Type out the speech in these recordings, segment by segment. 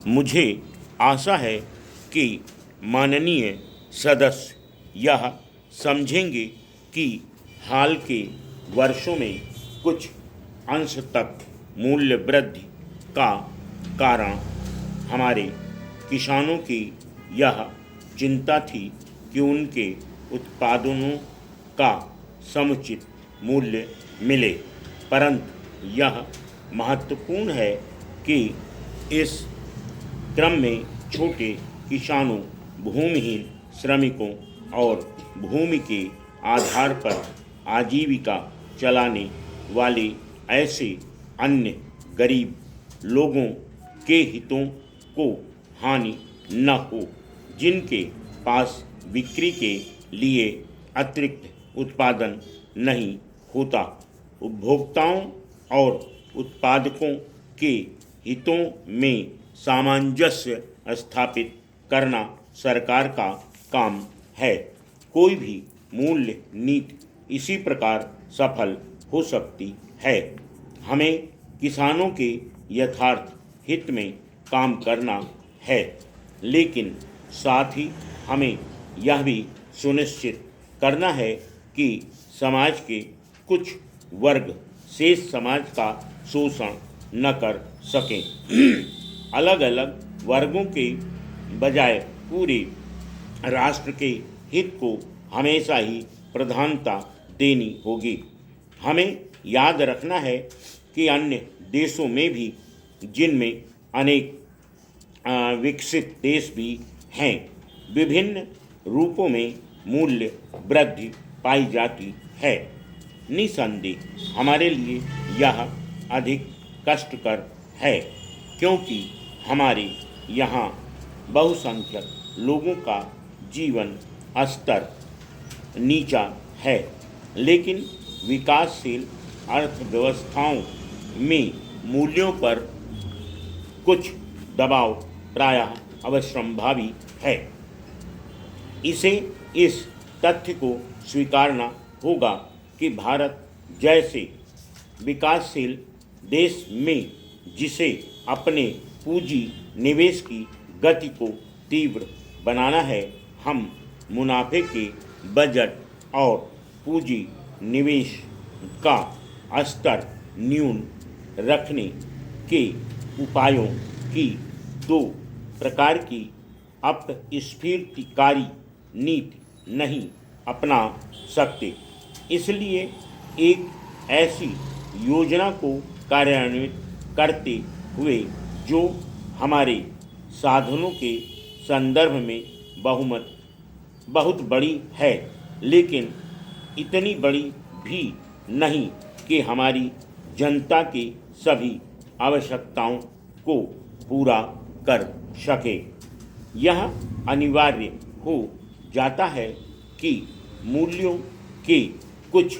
मुझे आशा है कि माननीय सदस्य यह समझेंगे कि हाल के वर्षों में कुछ अंश तक मूल्य वृद्धि का कारण हमारे किसानों की यह चिंता थी कि उनके उत्पादनों का समुचित मूल्य मिले, परंतु यह महत्वपूर्ण है कि इस क्रम में छोटे किसानों, भूमिहीन श्रमिकों और भूमि के आधार पर आजीविका चलाने वाले ऐसे अन्य गरीब लोगों के हितों को हानि न हो, जिनके पास बिक्री के लिए अतिरिक्त उत्पादन नहीं होता। उपभोक्ताओं और उत्पादकों के हितों में सामंजस्य स्थापित करना सरकार का काम है। कोई भी मूल्य नीति इसी प्रकार सफल हो सकती है। हमें किसानों के यथार्थ हित में काम करना है, लेकिन साथ ही हमें यह भी सुनिश्चित करना है कि समाज के कुछ वर्ग शेष समाज का शोषण न कर सकें। अलग अलग वर्गों के बजाय पूरे राष्ट्र के हित को हमेशा ही प्रधानता देनी होगी। हमें याद रखना है कि अन्य देशों में भी, जिनमें अनेक विकसित देश भी हैं, विभिन्न रूपों में मूल्य वृद्धि पाई जाती है। निसंदेह हमारे लिए यह अधिक कष्टकर है, क्योंकि हमारे यहाँ बहुसंख्यक लोगों का जीवन स्तर नीचा है, लेकिन विकासशील अर्थव्यवस्थाओं में मूल्यों पर कुछ दबाव प्रायः अवश्यंभावी है। इस तथ्य को स्वीकारना होगा कि भारत जैसे विकासशील देश में, जिसे अपने पूंजी निवेश की गति को तीव्र बनाना है, हम मुनाफे के बजट और पूंजी निवेश का स्तर न्यून रखने के उपायों की दो प्रकार की अपस्फीतिकारी नीति नहीं अपना सकते। इसलिए एक ऐसी योजना को कार्यान्वित करते हुए जो हमारे साधनों के संदर्भ में बहुत बड़ी है, लेकिन इतनी बड़ी भी नहीं कि हमारी जनता की सभी आवश्यकताओं को पूरा कर सके। यह अनिवार्य हो जाता है कि मूल्यों के कुछ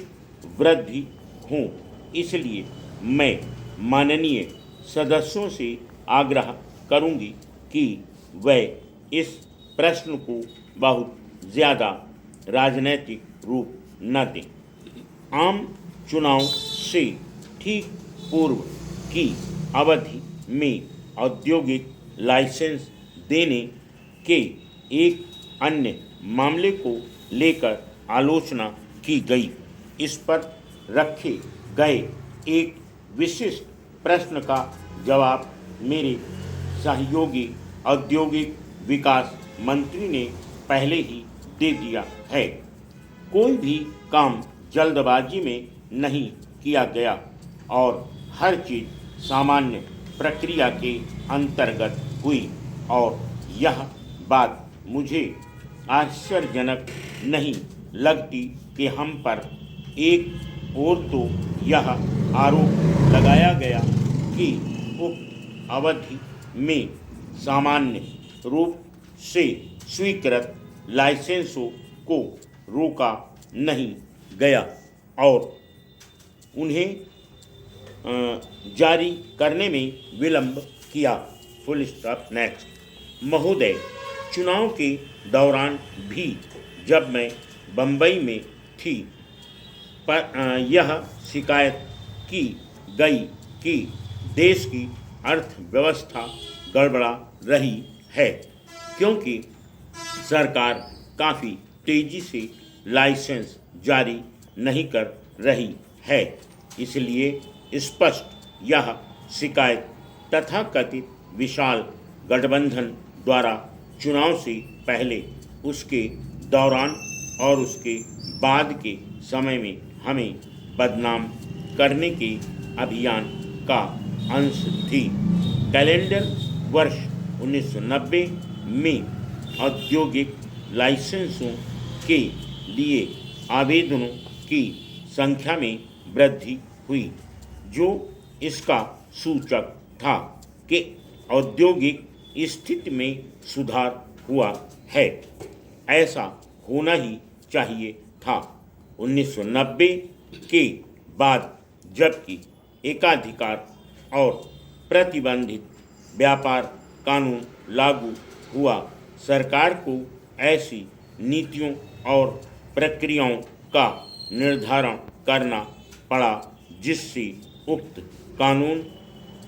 वृद्धि हों। इसलिए मैं माननीय सदस्यों से आग्रह करूंगी कि वह इस प्रश्न को बहुत ज़्यादा राजनीतिक रूप न दें। आम चुनाव से ठीक पूर्व की अवधि में औद्योगिक लाइसेंस देने के एक अन्य मामले को लेकर आलोचना की गई। इस पर रखे गए एक विशिष्ट प्रश्न का जवाब मेरे सहयोगी औद्योगिक विकास मंत्री ने पहले ही दे दिया है। कोई भी काम जल्दबाजी में नहीं किया गया और हर चीज़ सामान्य प्रक्रिया के अंतर्गत हुई, और यह बात मुझे आश्चर्यजनक नहीं लगती कि हम पर एक ओर तो यह आरोप लगाया गया कि उक्त अवधि में सामान्य रूप से स्वीकृत लाइसेंसों को रोका नहीं गया और उन्हें जारी करने में विलंब किया। Full stop. नेक्स्ट। महोदय, चुनाव के दौरान भी जब मैं बम्बई में थी, पर यह शिकायत की गई कि देश की अर्थव्यवस्था गड़बड़ा रही है, क्योंकि सरकार काफ़ी तेज़ी से लाइसेंस जारी नहीं कर रही है। इसलिए स्पष्ट यह शिकायत तथाकथित विशाल गठबंधन द्वारा चुनाव से पहले, उसके दौरान और उसके बाद के समय में हमें बदनाम करने के अभियान का अंश थी। कैलेंडर वर्ष 1990 में औद्योगिक लाइसेंसों के लिए आवेदनों की संख्या में वृद्धि हुई, जो इसका सूचक था कि औद्योगिक स्थिति में सुधार हुआ है। ऐसा होना ही चाहिए था। 1990 के बाद जबकि एकाधिकार और प्रतिबंधित व्यापार कानून लागू हुआ, सरकार को ऐसी नीतियों और प्रक्रियाओं का निर्धारण करना पड़ा जिससे उक्त कानून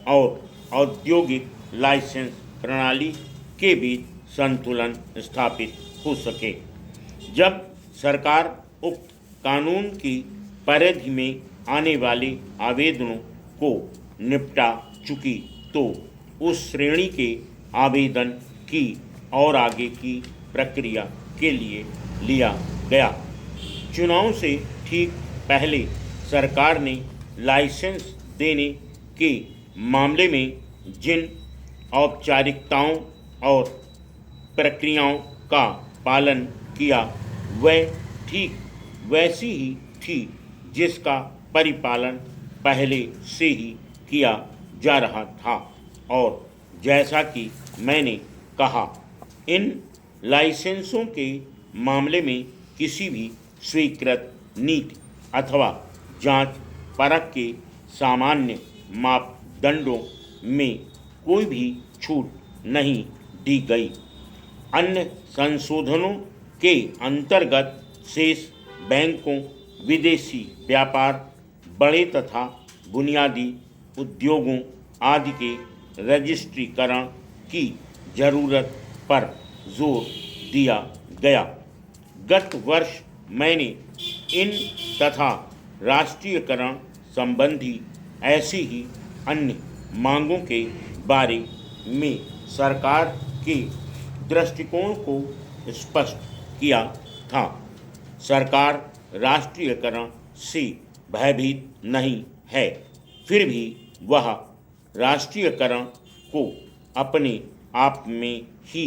और औद्योगिक लाइसेंस प्रणाली के बीच संतुलन स्थापित हो सके। जब सरकार उक्त कानून की परिधि में आने वाले आवेदनों को निपटा चुकी, तो उस श्रेणी के आवेदन की और आगे की प्रक्रिया के लिए लिया गया। चुनाव से ठीक पहले सरकार ने लाइसेंस देने के मामले में जिन औपचारिकताओं और प्रक्रियाओं का पालन किया, वह ठीक वैसी ही थी जिसका परिपालन पहले से ही किया जा रहा था। और जैसा कि मैंने कहा, इन लाइसेंसों के मामले में किसी भी स्वीकृत नीति अथवा जांच परख के सामान्य मापदंडों में कोई भी छूट नहीं दी गई। अन्य संशोधनों के अंतर्गत शेष बैंकों, विदेशी व्यापार, बड़े तथा बुनियादी उद्योगों आदि के रजिस्ट्रीकरण की जरूरत पर जोर दिया गया। गत वर्ष मैंने इन तथा राष्ट्रीयकरण संबंधी ऐसी ही अन्य मांगों के बारे में सरकार के दृष्टिकोण को स्पष्ट किया था। सरकार राष्ट्रीयकरण से भयभीत नहीं है, फिर भी वह राष्ट्रीयकरण को अपने आप में ही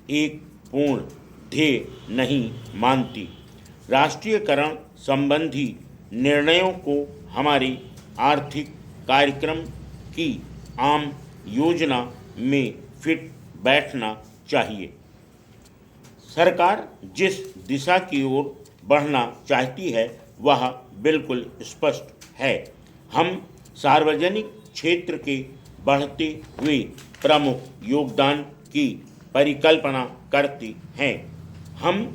एक पूर्ण ध्येय नहीं मानती। राष्ट्रीयकरण संबंधी निर्णयों को हमारी आर्थिक कार्यक्रम की आम योजना में फिट बैठना चाहिए। सरकार जिस दिशा की ओर बढ़ना चाहती है वह बिल्कुल स्पष्ट है। हम सार्वजनिक क्षेत्र के बढ़ते हुए प्रमुख योगदान की परिकल्पना करते हैं। हम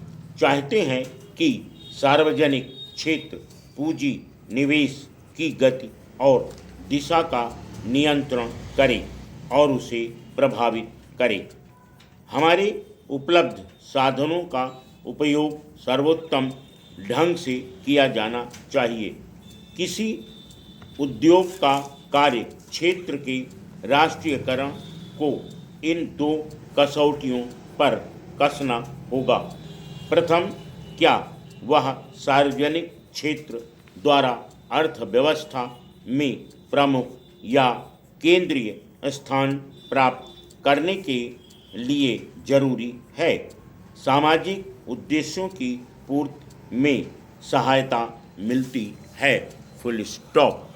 चाहते हैं कि सार्वजनिक क्षेत्र पूंजी निवेश की गति और दिशा का नियंत्रण करे और उसे प्रभावित करे। हमारे उपलब्ध साधनों का उपयोग सर्वोत्तम ढंग से किया जाना चाहिए। किसी उद्योग का कार्य क्षेत्र के राष्ट्रीयकरण को इन दो कसौटियों पर कसना होगा। प्रथम, क्या वह सार्वजनिक क्षेत्र द्वारा अर्थव्यवस्था में प्रमुख या केंद्रीय स्थान प्राप्त करने के लिए जरूरी है। सामाजिक उद्देश्यों की पूर्ति में सहायता मिलती है। Full stop.